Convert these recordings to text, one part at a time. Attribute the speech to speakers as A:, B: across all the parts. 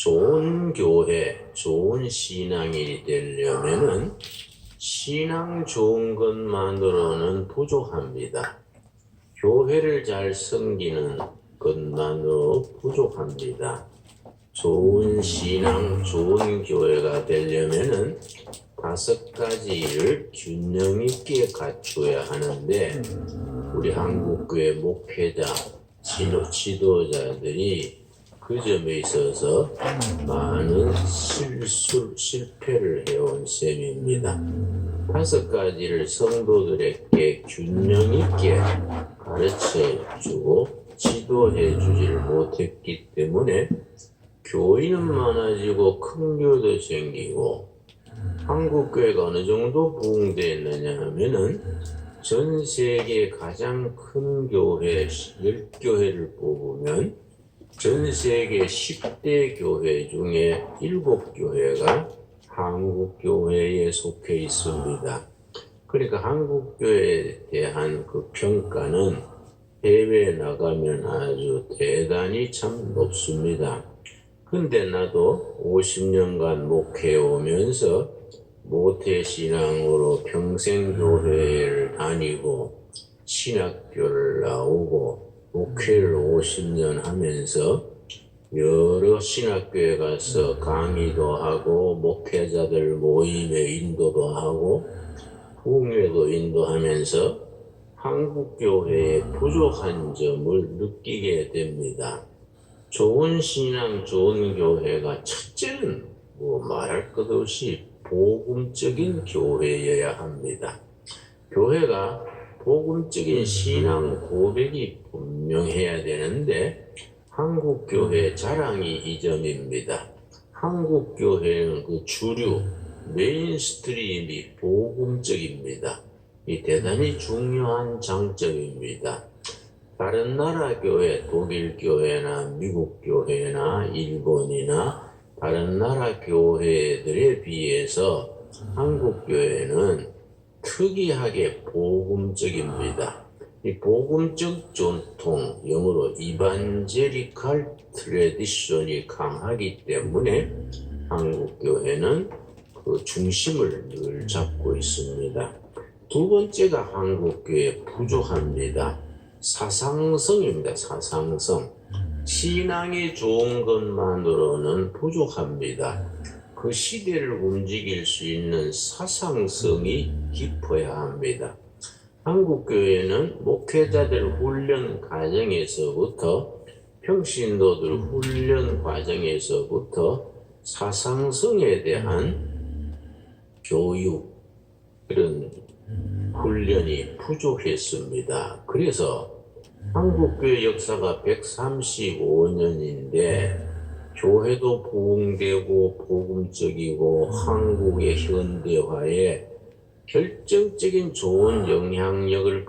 A: 좋은 교회, 좋은 신앙이 되려면은 신앙 좋은 것만으로는 부족합니다. 교회를 잘 섬기는 것만으로 부족합니다. 좋은 신앙, 좋은 교회가 되려면은 5가지를 균형 있게 갖춰야 하는데 우리 한국교회 목회자, 지도자들이 그 점에 있어서 많은 실패를 해온 셈입니다. 5가지를 성도들에게 균형 있게 가르쳐주고 지도해주지를 못했기 때문에 교인은 많아지고 큰 교회도 생기고 한국교회가 어느 정도 부흥되었느냐 하면은 전 세계 가장 큰 교회 10교회를 뽑으면 전 세계 10대 교회 중에 7교회가 한국교회에 속해 있습니다. 그러니까 한국교회에 대한 그 평가는 해외에 나가면 아주 대단히 참 높습니다. 근데 나도 50년간 목회해 오면서 모태신앙으로 평생 교회를 다니고 신학교를 나오고 목회를 50년 하면서 여러 신학교에 가서 강의도 하고 목회자들 모임에 인도도 하고 부흥회도 인도하면서 한국교회의 부족한 점을 느끼게 됩니다. 좋은 신앙, 좋은 교회가 첫째는 말할 것 없이 복음적인 교회여야 합니다. 교회가 복음적인 신앙 고백이 분명해야 되는데 한국교회의 자랑이 이 점입니다. 한국교회는 그 주류, 메인스트림이 복음적입니다. 이 대단히 중요한 장점입니다. 다른 나라 교회, 독일 교회나 미국 교회나 일본이나 다른 나라 교회들에 비해서 한국 교회는 특이하게 복음적입니다. 이 복음적 전통, 영어로 이반제리칼 트래디션이 강하기 때문에 한국 교회는 그 중심을 늘 잡고 있습니다. 두 번째가 한국 교회 부족합니다. 사상성입니다. 사상성. 신앙이 좋은 것만으로는 부족합니다. 그 시대를 움직일 수 있는 사상성이 깊어야 합니다. 한국교회는 목회자들 훈련 과정에서부터 평신도들 훈련 과정에서부터 사상성에 대한 교육, 그런 훈련이 부족했습니다. 그래서 한국교회 역사가 135년인데 교회도 부흥되고 복음적이고 한국의 현대화에 결정적인 좋은 영향력을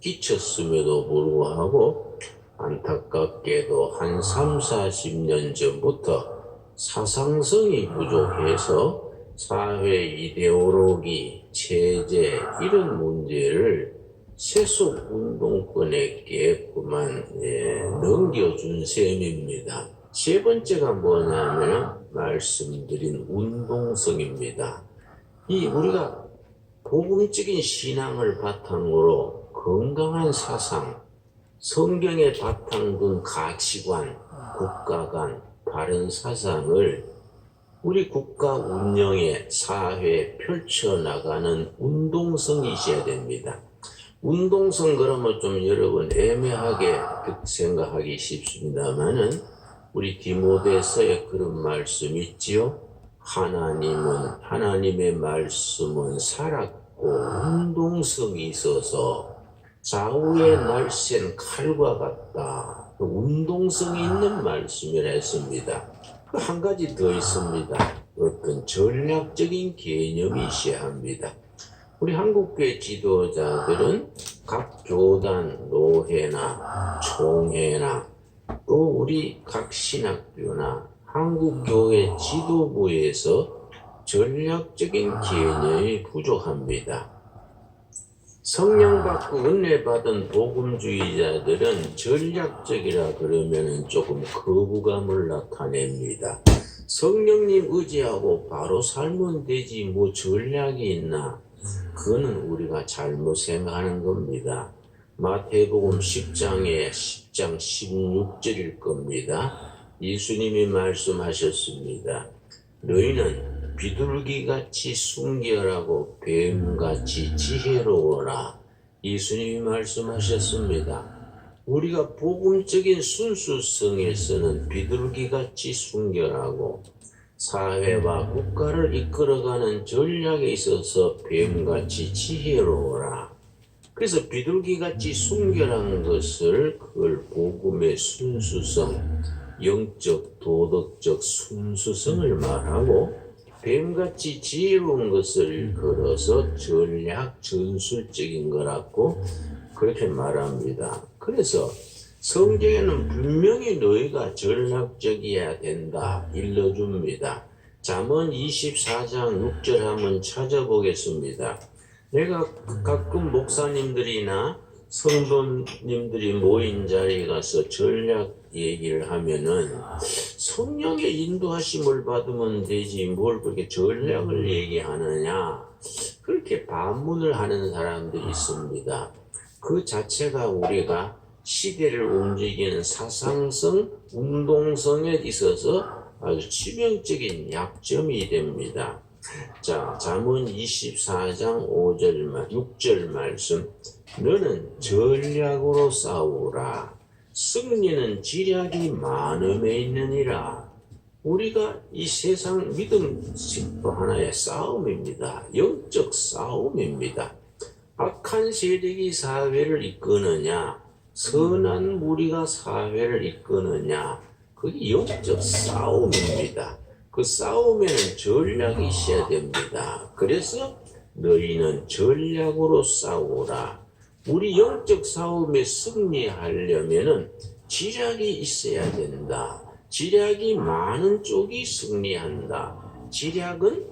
A: 끼쳤음에도 불구하고 안타깝게도 한 30-40년 전부터 사상성이 부족해서 사회 이데올로기, 체제 이런 문제를 세속 운동권에게 그만 넘겨준 셈입니다. 세 번째가 뭐냐면 말씀드린 운동성입니다. 우리가 복음적인 신앙을 바탕으로 건강한 사상, 성경에 바탕둔 가치관, 국가관, 바른 사상을 우리 국가 운영에 사회에 펼쳐나가는 운동성이 있어야 됩니다. 운동성 그러면 좀 여러분 애매하게 생각하기 쉽습니다만은 우리 디모데서에 그런 말씀 있지요. 하나님의 말씀은 살았고 운동성이 있어서 좌우에 날쌘 칼과 같다. 운동성이 있는 말씀이라 했습니다. 한 가지 더 있습니다. 어떤 전략적인 개념이 있어야 합니다. 우리 한국교회 지도자들은 각 교단, 노회나 총회나 또 우리 각 신학교나 한국교회 지도부에서 전략적인 개념이 부족합니다. 성령 받고 은혜 받은 복음주의자들은 전략적이라 그러면 조금 거부감을 나타냅니다. 성령님 의지하고 바로 살면 되지 뭐 전략이 있나? 그거는 우리가 잘못 생각하는 겁니다. 마태복음 10장 16절일 겁니다. 예수님이 말씀하셨습니다. 너희는 비둘기같이 순결하고 뱀같이 지혜로워라. 예수님이 말씀하셨습니다. 우리가 복음적인 순수성에서는 비둘기같이 순결하고 사회와 국가를 이끌어가는 전략에 있어서 뱀같이 지혜로워라. 그래서 비둘기같이 순결한 것을 그걸 복음의 순수성, 영적, 도덕적 순수성을 말하고 뱀같이 지혜로운 것을 걸어서 전략, 전술적인 거라고 그렇게 말합니다. 그래서 성경에는 분명히 너희가 전략적이어야 된다 일러줍니다. 잠언 24장 6절 한번 찾아보겠습니다. 내가 가끔 목사님들이나 성도님들이 모인 자리에 가서 전략 얘기를 하면은 성령의 인도하심을 받으면 되지 뭘 그렇게 전략을 얘기하느냐 그렇게 반문을 하는 사람들이 있습니다. 그 자체가 우리가 시대를 움직이는 사상성, 운동성에 있어서 아주 치명적인 약점이 됩니다. 자, 잠언 24장 6절 말씀. 너는 전략으로 싸우라. 승리는 지략이 많음에 있느니라. 우리가 이 세상 믿음 하나의 싸움입니다. 영적 싸움입니다. 악한 세력이 사회를 이끄느냐, 선한 무리가 사회를 이끄느냐, 그게 영적 싸움입니다. 그 싸움에는 전략이 있어야 됩니다. 그래서 너희는 전략으로 싸우라. 우리 영적 싸움에 승리하려면은 지략이 있어야 된다. 지략이 많은 쪽이 승리한다. 지략은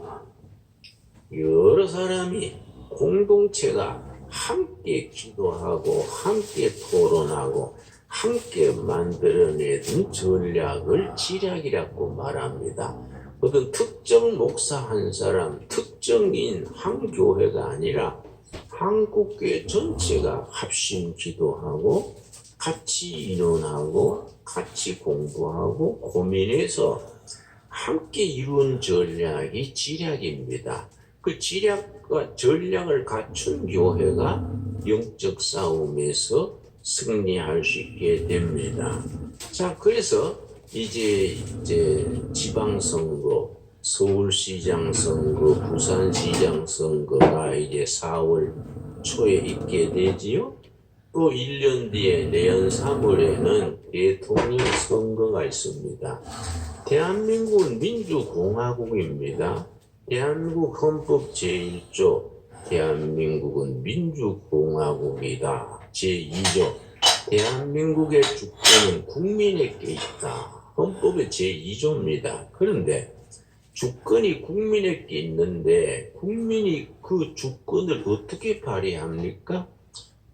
A: 여러 사람이 공동체가 함께 기도하고 함께 토론하고 함께 만들어내는 전략을 지략이라고 말합니다. 어떤 특정 목사 한 사람, 특정인 한 교회가 아니라 한국교회 전체가 합심 기도하고 같이 인원하고 같이 공부하고 고민해서 함께 이룬 전략이 지략입니다. 그 지략과 전략을 갖춘 교회가 영적 싸움에서 승리할 수 있게 됩니다. 자, 그래서 이제 지방선거, 서울시장 선거, 부산시장 선거가 이제 4월 초에 있게 되지요. 또 1년 뒤에 내년 3월에는 대통령 선거가 있습니다. 대한민국은 민주공화국입니다. 대한민국 헌법 제1조 대한민국은 민주공화국이다. 제2조 대한민국의 주권은 국민에게 있다. 헌법의 제2조입니다. 그런데 주권이 국민에게 있는데 국민이 그 주권을 어떻게 발휘합니까?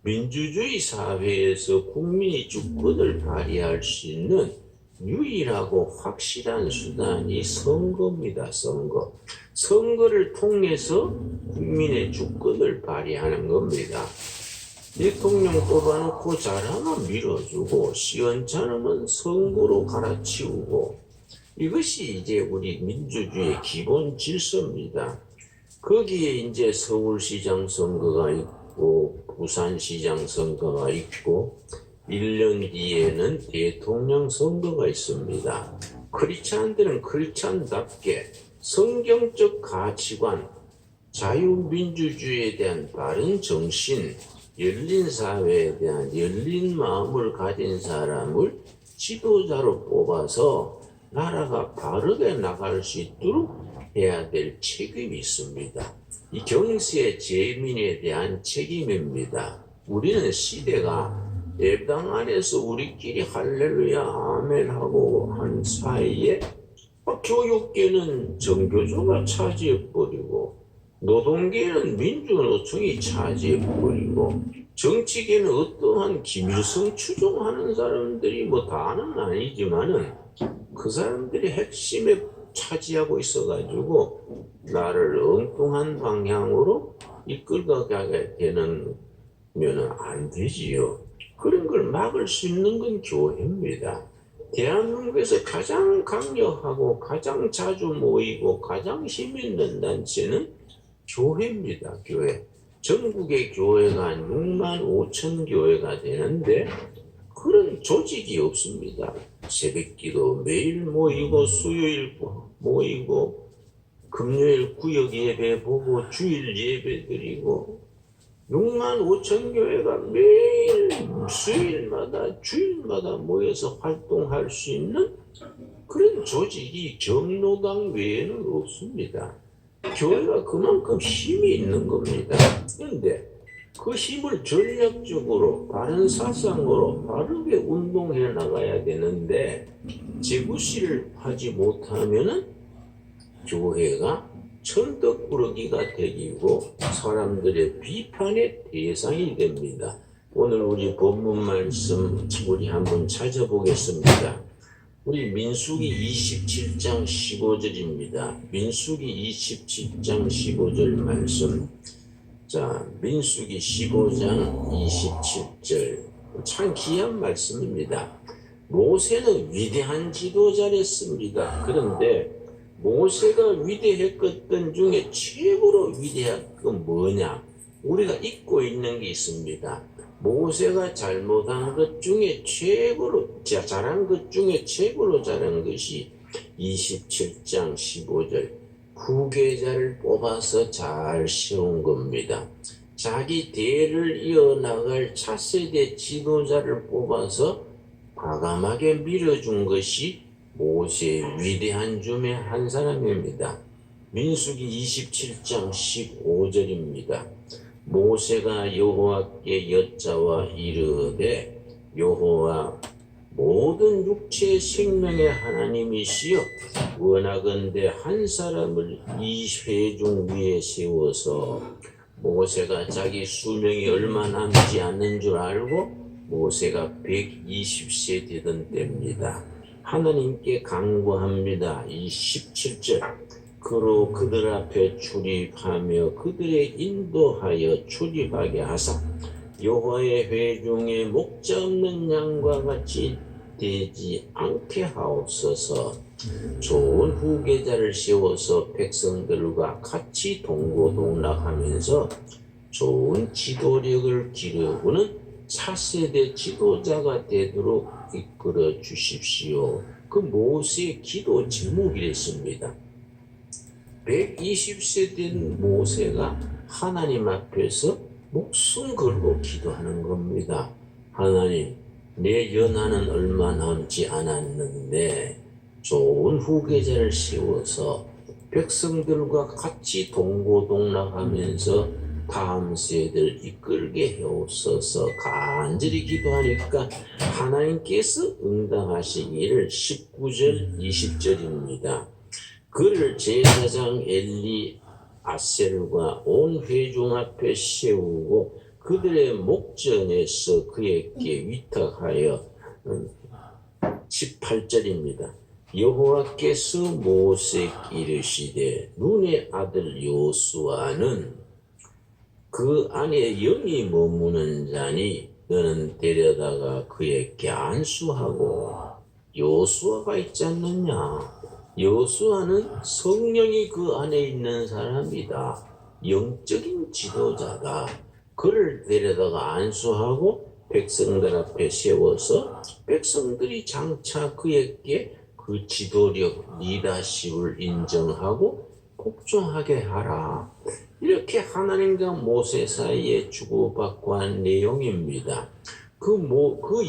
A: 민주주의 사회에서 국민이 주권을 발휘할 수 있는 유일하고 확실한 수단이 선거입니다. 선거. 선거를 통해서 국민의 주권을 발휘하는 겁니다. 대통령 뽑아놓고 잘하면 밀어주고 시원찮으면 선거로 갈아치우고 이것이 이제 우리 민주주의의 기본 질서입니다. 거기에 이제 서울시장 선거가 있고 부산시장 선거가 있고 1년 뒤에는 대통령 선거가 있습니다. 크리스찬들은 크리스찬답게 성경적 가치관, 자유민주주의에 대한 바른 정신, 열린 사회에 대한 열린 마음을 가진 사람을 지도자로 뽑아서 나라가 바르게 나갈 수 있도록 해야 될 책임이 있습니다. 이 경세 재민에 대한 책임입니다. 우리는 시대가 예배당 안에서 우리끼리 할렐루야 아멘 하고 한 사이에 교육계는 정교조가 차지해버리고 노동계는 민주노총이 차지해버리고 정치계는 어떠한 김일성 추종하는 사람들이 뭐 다는 아니지만은 그 사람들이 핵심에 차지하고 있어가지고 나를 엉뚱한 방향으로 이끌어가게 되는 면은 안 되지요. 그런 걸 막을 수 있는 건 교회입니다. 대한민국에서 가장 강력하고 가장 자주 모이고 가장 힘 있는 단체는 교회입니다. 교회. 전국의 교회가 한 6만 5천 교회가 되는데 그런 조직이 없습니다. 새벽기도 매일 모이고 수요일 모이고 금요일 구역 예배 보고 주일 예배 드리고 6만 5천 교회가 매일 수요일마다 주일마다 모여서 활동할 수 있는 그런 조직이 경로당 외에는 없습니다. 교회가 그만큼 힘이 있는 겁니다. 그런데 그 힘을 전략적으로 바른 사상으로 바르게 운동해 나가야 되는데 제구실을 하지 못하면은 교회가 천덕꾸러기가 되고 사람들의 비판의 대상이 됩니다. 오늘 우리 본문 말씀 우리 한번 찾아보겠습니다. 우리 민수기 27장 15절입니다. 민수기 27장 15절 말씀. 자, 민수기 15장 27절. 참 귀한 말씀입니다. 모세는 위대한 지도자였습니다. 그런데 모세가 위대했던 중에 최고로 위대한 건 뭐냐? 우리가 잊고 있는 게 있습니다. 모세가 잘못한 것 중에 최고로 잘한 것 중에 최고로 잘한 것이 27장 15절 후계자를 뽑아서 잘 세운 겁니다. 자기 대를 이어나갈 차세대 지도자를 뽑아서 과감하게 밀어준 것이 모세의 위대한 중에 한 사람입니다. 민수기 27장 15절입니다. 모세가 여호와께 여짜와 이르되 여호와 모든 육체의 생명의 하나님이시여 원하건대 한 사람을 이 회중 위에 세워서 모세가 자기 수명이 얼마 남지 않는 줄 알고 모세가 120세 되던 때입니다. 하나님께 간구합니다. 이 17절 그로 그들 앞에 출입하며 그들의 인도하여 출입하게 하사 여호와의 회중에 목자 없는 양과 같이 되지 않게 하옵소서. 좋은 후계자를 세워서 백성들과 같이 동고동락하면서 좋은 지도력을 기르고는 차세대 지도자가 되도록 이끌어 주십시오. 그 모세의 기도 제목이랬습니다. 120세 된 모세가 하나님 앞에서 목숨 걸고 기도하는 겁니다. 하나님, 내 연하는 얼마 남지 않았는데 좋은 후계자를 세워서 백성들과 같이 동고동락하면서 다음 세대를 이끌게 해옵소서. 간절히 기도하니까 하나님께서 응답하시기를 19절 20절입니다. 그를 제사장 엘리 아셀과 온 회중 앞에 세우고 그들의 목전에서 그에게 위탁하여 18절입니다. 여호와께서 모세에게 이르시되 눈의 아들 요수아는 그 안에 영이 머무는 자니 너는 데려다가 그에게 안수하고 요수아가 있지 않느냐? 요수아는 성령이 그 안에 있는 사람이다. 영적인 지도자다. 그를 데려다가 안수하고 백성들 앞에 세워서 백성들이 장차 그에게 그 지도력, 리더십을 인정하고 복종하게 하라. 이렇게 하나님과 모세 사이에 주고받고 한 내용입니다. 그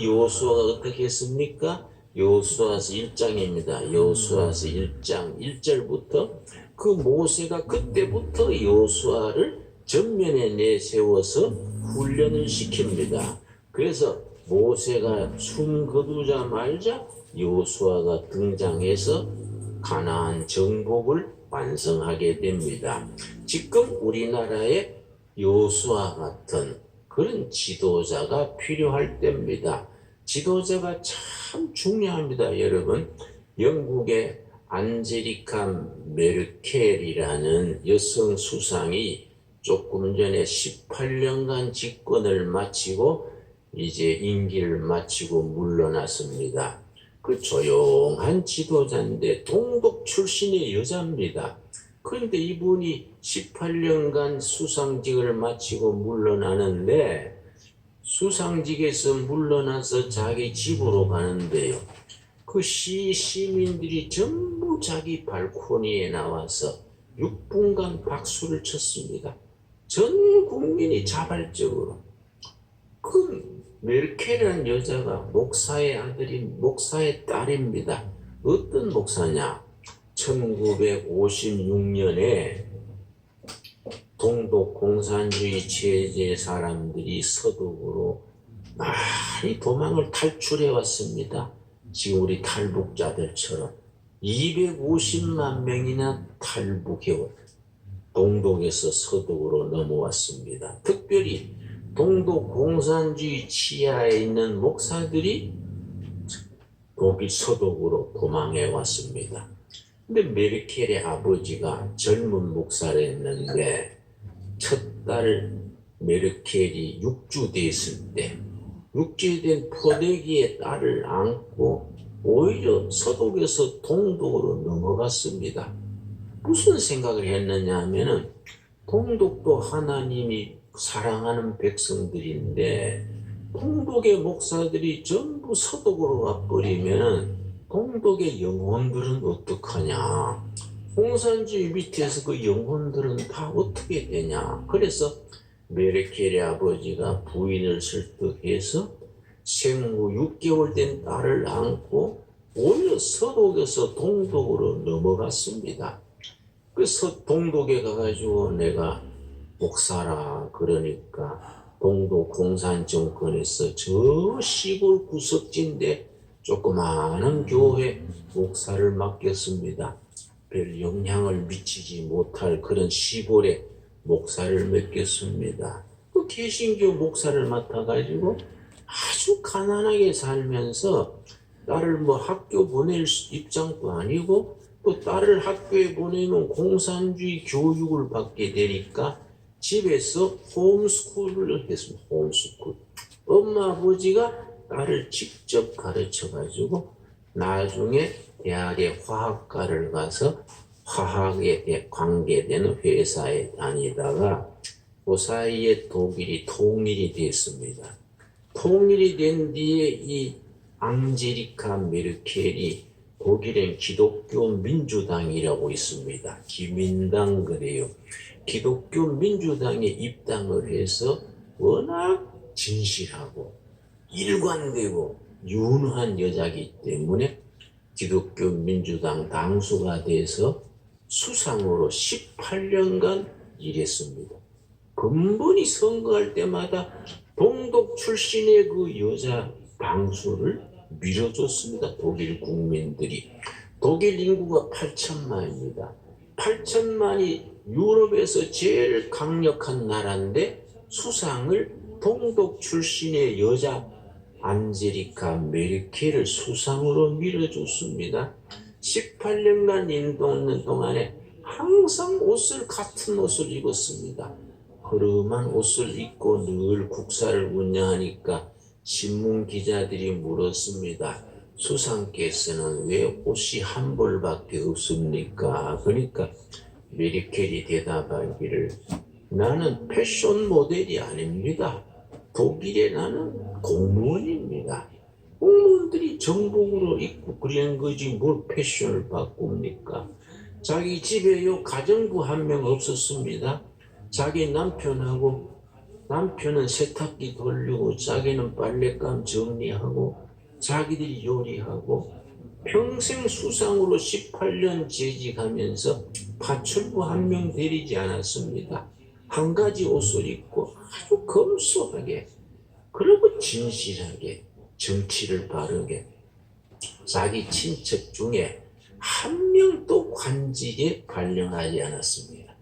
A: 요수아가 어떻게 했습니까? 여호수아서 1장입니다. 여호수아서 1장 1절부터 그 모세가 그때부터 여호수아를 전면에 내세워서 훈련을 시킵니다. 그래서 모세가 숨 거두자마자 여호수아가 등장해서 가나안 정복을 완성하게 됩니다. 지금 우리나라에 여수와 같은 그런 지도자가 필요할 때입니다. 지도자가 참 중요합니다, 여러분. 영국의 안제리카 메르켈이라는 여성 수상이 조금 전에 18년간 집권을 마치고 이제 임기를 마치고 물러났습니다. 그 조용한 지도자인데 동독 출신의 여자입니다. 그런데 이분이 18년간 수상직을 마치고 물러나는데 수상직에서 물러나서 자기 집으로 가는데요. 그 시민들이 전부 자기 발코니에 나와서 6분간 박수를 쳤습니다. 전 국민이 자발적으로. 그 메르켈이라는 여자가 목사의 아들인 목사의 딸입니다. 어떤 목사냐? 1956년에 동독 공산주의 체제 사람들이 서독으로 많이 도망을 탈출해 왔습니다. 지금 우리 탈북자들처럼 250만 명이나 탈북해 동독에서 서독으로 넘어왔습니다. 특별히 동독 공산주의 치하에 있는 목사들이 독일 서독으로 도망해 왔습니다. 근데 메르켈의 아버지가 젊은 목사를 했는데 첫 딸 메르켈이 육주됐을 때 육주된 포대기에 딸을 안고 오히려 서독에서 동독으로 넘어갔습니다. 무슨 생각을 했느냐 하면은 동독도 하나님이 사랑하는 백성들인데 동독의 목사들이 전부 서독으로 가버리면 동독의 영혼들은 어떡하냐. 공산주의 밑에서 그 영혼들은 다 어떻게 되냐. 그래서 메르켈의 아버지가 부인을 설득해서 생후 6개월 된 딸을 안고 오히려 서독에서 동독으로 넘어갔습니다. 그래서 동독에 가가지고 내가 목사라 그러니까 동독 공산 정권에서 저 시골 구석지인데 조그마한 교회 목사를 맡겼습니다. 별 영향을 미치지 못할 그런 시골에 목사를 맡겼습니다. 그 개신교 목사를 맡아가지고 아주 가난하게 살면서 딸을 뭐 학교 보낼 입장도 아니고 또 딸을 학교에 보내면 공산주의 교육을 받게 되니까 집에서 홈스쿨을 했습니다. 홈스쿨. 엄마 아버지가 딸을 직접 가르쳐가지고 나중에 대학의 화학과를 가서 화학에 관계되는 회사에 다니다가 그 사이에 독일이 통일이 됐습니다. 통일이 된 뒤에 이 앙제리카 메르켈이 독일엔 기독교 민주당이라고 있습니다. 기민당 그래요. 기독교 민주당에 입당을 해서 워낙 진실하고 일관되고 유능한 여자이기 때문에 기독교 민주당 당수가 돼서 수상으로 18년간 일했습니다. 근본이 선거할 때마다 동독 출신의 그 여자 당수를 밀어줬습니다. 독일 국민들이. 독일 인구가 8천만입니다. 8천만이 유럽에서 제일 강력한 나라인데 수상을 동독 출신의 여자 안제리카 메르켈을 수상으로 밀어줬습니다. 18년간 인도하는 동안에 항상 같은 옷을 입었습니다. 허름한 옷을 입고 늘 국사를 운영하니까 신문 기자들이 물었습니다. 수상께서는 왜 옷이 한 벌밖에 없습니까? 그러니까 메르켈이 대답하기를 나는 패션 모델이 아닙니다. 독일에 나는 공무원입니다. 공무원들이 정복으로 입고 그런 거지 뭘 패션을 바꿉니까? 자기 집에요 가정부 한 명 없었습니다. 자기 남편은 세탁기 돌리고 자기는 빨랫감 정리하고 자기들이 요리하고 평생 수상으로 18년 재직하면서 파출부 한 명 데리지 않았습니다. 한 가지 옷을 입고 아주 검소하게 그리고 진실하게 정치를 바르게 자기 친척 중에 한 명도 관직에 발령하지 않았습니다.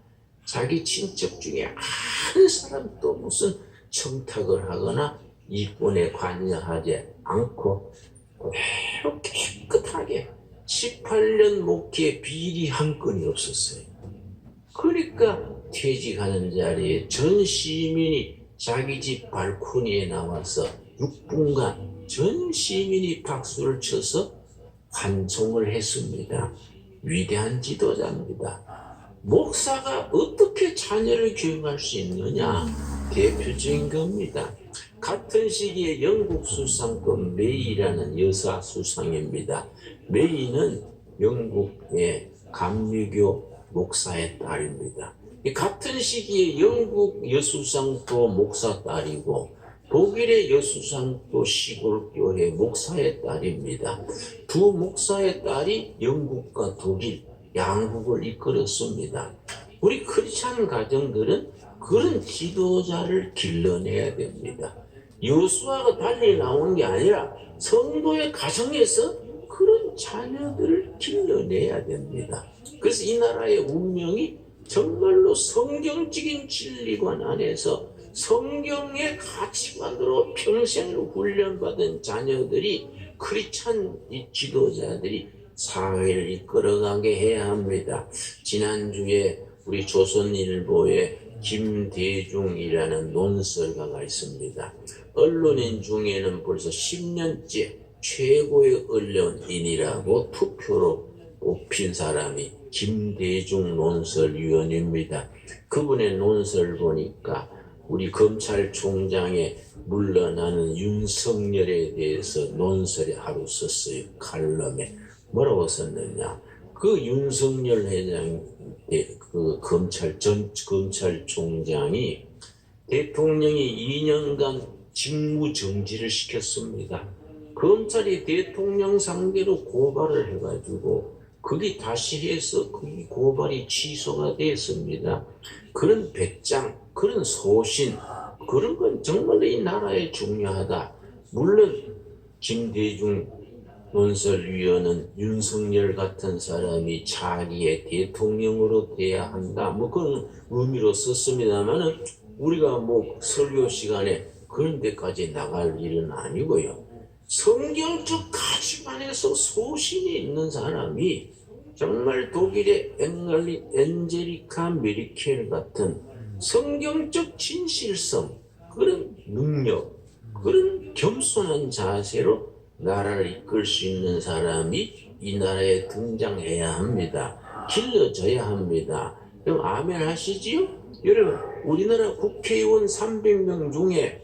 A: 자기 친척 중에 한 사람도 무슨 청탁을 하거나 이권에 관여하지 않고 그대로 깨끗하게 18년 목회 비리 한 건이 없었어요. 그러니까 퇴직하는 자리에 전 시민이 자기 집 발코니에 나와서 6분간 전 시민이 박수를 쳐서 환송을 했습니다. 위대한 지도자입니다. 목사가 어떻게 자녀를 교육할 수 있느냐? 대표적인 겁니다. 같은 시기에 영국 수상권 메이라는 여사 수상입니다. 메이는 영국의 감리교 목사의 딸입니다. 같은 시기에 영국 여수상도 목사 딸이고 독일의 여수상도 시골교회 목사의 딸입니다. 두 목사의 딸이 영국과 독일 양국을 이끌었습니다. 우리 크리스찬 가정들은 그런 지도자를 길러내야 됩니다. 여수아가 달리 나오는 게 아니라 성도의 가정에서 그런 자녀들을 길러내야 됩니다. 그래서 이 나라의 운명이 정말로 성경적인 진리관 안에서 성경의 가치관으로 평생을 훈련받은 자녀들이 크리스찬 지도자들이 사회를 이끌어가게 해야 합니다. 지난주에 우리 조선일보에 김대중이라는 논설가가 있습니다. 언론인 중에는 벌써 10년째 최고의 언론인이라고 투표로 뽑힌 사람이 김대중 논설위원입니다. 그분의 논설 보니까 우리 검찰총장에 물러나는 윤석열에 대해서 논설에 하루 썼어요. 칼럼에. 뭐라고 썼느냐. 그 윤석열 회장, 그 검찰총장이 대통령이 2년간 직무정지를 시켰습니다. 검찰이 대통령 상대로 고발을 해가지고 그게 다시 해서 그 고발이 취소가 됐습니다. 그런 배짱, 그런 소신, 그런 건 정말로 이 나라에 중요하다. 물론 김대중 논설위원은 윤석열 같은 사람이 자기의 대통령으로 돼야 한다. 뭐 그런 의미로 썼습니다만은 우리가 뭐 설교 시간에 그런 데까지 나갈 일은 아니고요. 성경적 가치관에서 소신이 있는 사람이 정말 독일의 엔젤리카 메리켈 같은 성경적 진실성, 그런 능력, 그런 겸손한 자세로 나라를 이끌 수 있는 사람이 이 나라에 등장해야 합니다. 길러져야 합니다. 그럼 아멘 하시지요? 여러분, 우리나라 국회의원 300명 중에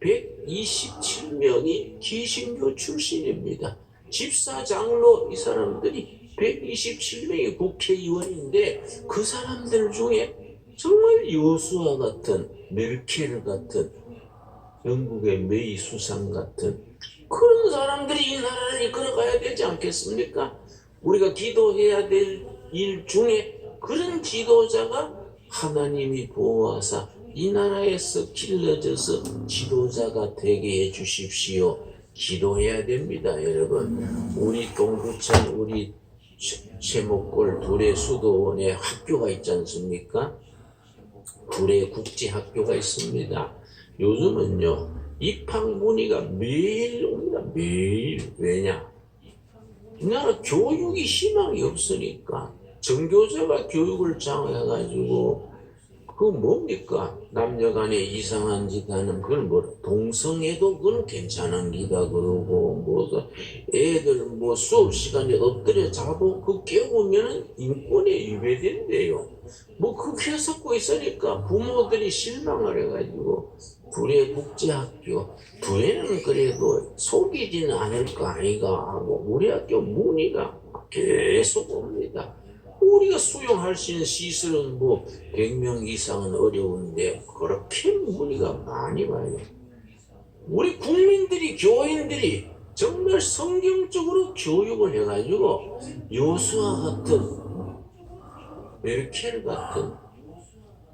A: 127명이 기신교 출신입니다. 집사, 장로 이 사람들이 127명이 국회의원인데 그 사람들 중에 정말 여수와 같은 메르켈 같은 영국의 메이 수상 같은 그런 사람들이 이 나라를 이끌어가야 되지 않겠습니까? 우리가 기도해야 될 일 중에 그런 지도자가 하나님이 보호하사 이 나라에서 길러져서 지도자가 되게 해주십시오. 기도해야 됩니다, 여러분. 우리 동두천, 우리 세목골 둘의 수도원에 학교가 있지 않습니까? 둘의 국제학교가 있습니다. 요즘은요, 입학 문의가 매일 옵니다. 매일. 왜냐? 이 나라 교육이 희망이 없으니까 정교조가 교육을 장해가지고 그 뭡니까? 남녀간에 이상한 짓 하는 그걸 뭐 동성애도 그건 괜찮은 기다 그러고 뭐 애들 뭐 수업 시간에 엎드려 자고 그 깨우면은 인권에 위배된대요. 뭐 그렇게 섞고 있으니까 부모들이 실망을 해가지고 둘의 국제학교 둘에는 그래도 속이지는 않을 거 아닌가 하고 우리 학교 문의가 계속 옵니다. 우리가 수용할 수 있는 시설은 뭐 100명 이상은 어려운데 그렇게 문의가 많이 와요. 우리 국민들이, 교인들이 정말 성경적으로 교육을 해가지고 여수와 같은 메르켈 같은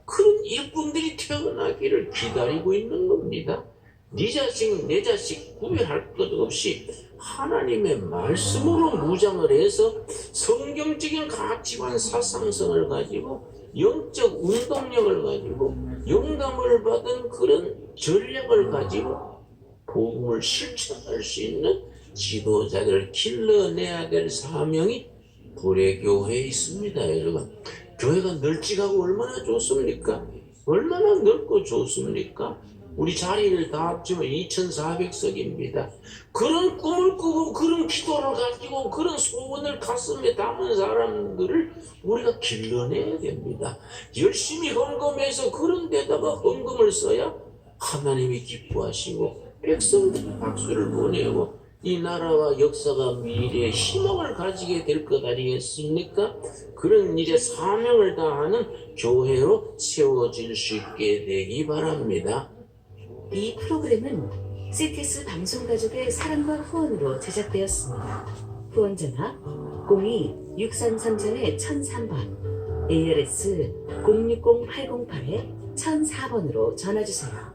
A: 그런 일꾼들이 태어나기를 기다리고 있는 겁니다. 네 자식 내 자식 구별할 것 없이 하나님의 말씀으로 무장을 해서 성경적인 가치관 사상성을 가지고 영적 운동력을 가지고 영감을 받은 그런 전략을 가지고 복음을 실천할 수 있는 지도자들을 길러내야 될 사명이 불의 교회에 있습니다. 여러분, 교회가 널찍하고 얼마나 좋습니까? 얼마나 넓고 좋습니까? 우리 자리를 다 합치면 2,400석입니다. 그런 꿈을 꾸고 그런 기도를 가지고 그런 소원을 가슴에 담은 사람들을 우리가 길러내야 됩니다. 열심히 헌금해서 그런 데다가 헌금을 써야 하나님이 기뻐하시고 백성들이 박수를 보내고 이 나라와 역사가 미래의 희망을 가지게 될 것 아니겠습니까? 그런 일에 사명을 다하는 교회로 세워질 수 있게 되기 바랍니다.
B: 이 프로그램은 CTS 방송가족의 사랑과 후원으로 제작되었습니다. 후원전화 02-6337-1003번, ALS 060-808-1004번으로 전화주세요.